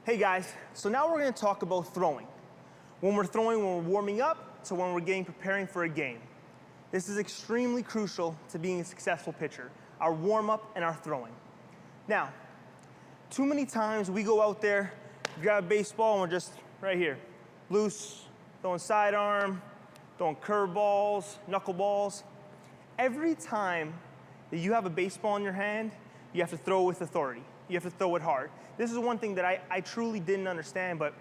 Hey guys, so now we're going to talk about throwing. When we're throwing, when we're warming up, to when we're preparing for a game. This is extremely crucial to being a successful pitcher, our warm up and our throwing. Now, too many times we go out there, grab a baseball, and we're just right here, loose, throwing sidearm, throwing curveballs, knuckleballs. Every time that you have a baseball in your hand, you have to throw with authority. You have to throw it hard. This is one thing that I truly didn't understand, but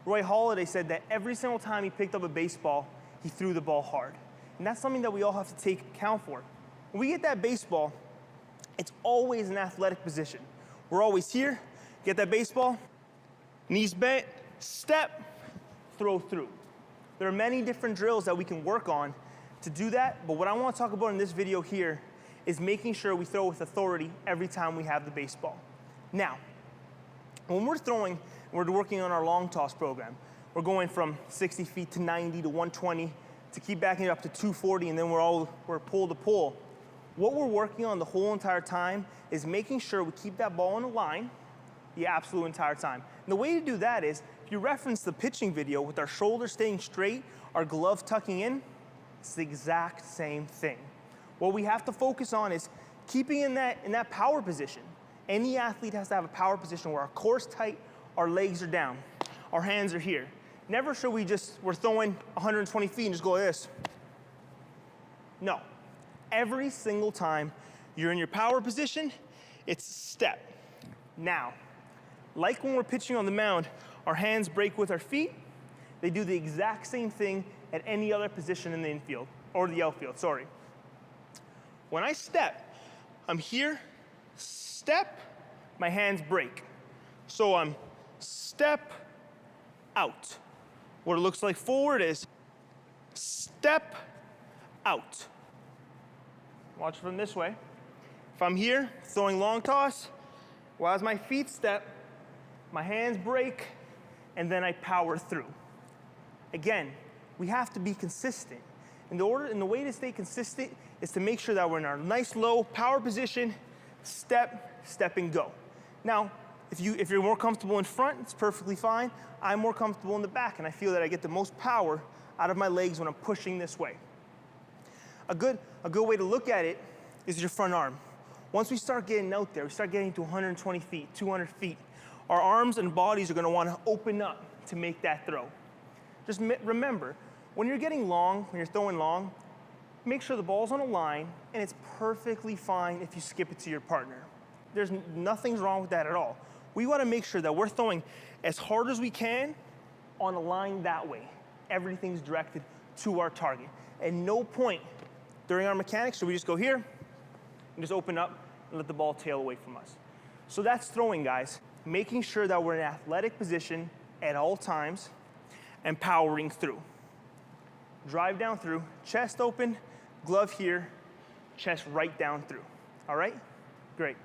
Roy Halladay said that every single time he picked up a baseball, he threw the ball hard. And that's something that we all have to take account for. When we get that baseball, it's always an athletic position. We're always here, get that baseball, knees bent, step, throw through. There are many different drills that we can work on to do that, but what I want to talk about in this video here is making sure we throw with authority every time we have the baseball. Now, when we're throwing, we're working on our long toss program. We're going from 60 feet to 90 to 120 to keep backing it up to 240, and then we're pull to pull. What we're working on the whole entire time is making sure we keep that ball in a line the absolute entire time. And the way to do that is, if you reference the pitching video with our shoulders staying straight, our glove tucking in, it's the exact same thing. What we have to focus on is keeping in that power position. Any athlete has to have a power position where our core's tight, our legs are down, our hands are here. Never should we're throwing 120 feet and just go like this. No. Every single time you're in your power position, it's step. Now, like when we're pitching on the mound, our hands break with our feet. They do the exact same thing at any other position in the infield, or the outfield, sorry. When I step, I'm here, step, my hands break. So I'm step, out. What it looks like forward is step, out. Watch from this way. If I'm here, throwing long toss, well, as my feet step, my hands break, and then I power through. Again, we have to be consistent. And the way to stay consistent is to make sure that we're in our nice low power position, step, step, and go. Now, if you're more comfortable in front, it's perfectly fine. I'm more comfortable in the back, and I feel that I get the most power out of my legs when I'm pushing this way. A good way to look at it is your front arm. Once we start getting out there, we start getting to 120 feet, 200 feet, our arms and bodies are going to want to open up to make that throw. Just remember, when you're getting long, when you're throwing long, make sure the ball's on a line, and it's perfectly fine if you skip it to your partner. There's nothing wrong with that at all. We want to make sure that we're throwing as hard as we can on a line that way. Everything's directed to our target. At no point during our mechanics should we just go here and just open up and let the ball tail away from us. So that's throwing, guys. Making sure that we're in an athletic position at all times and powering through. Drive down through, chest open, glove here, chest right down through. All right? Great.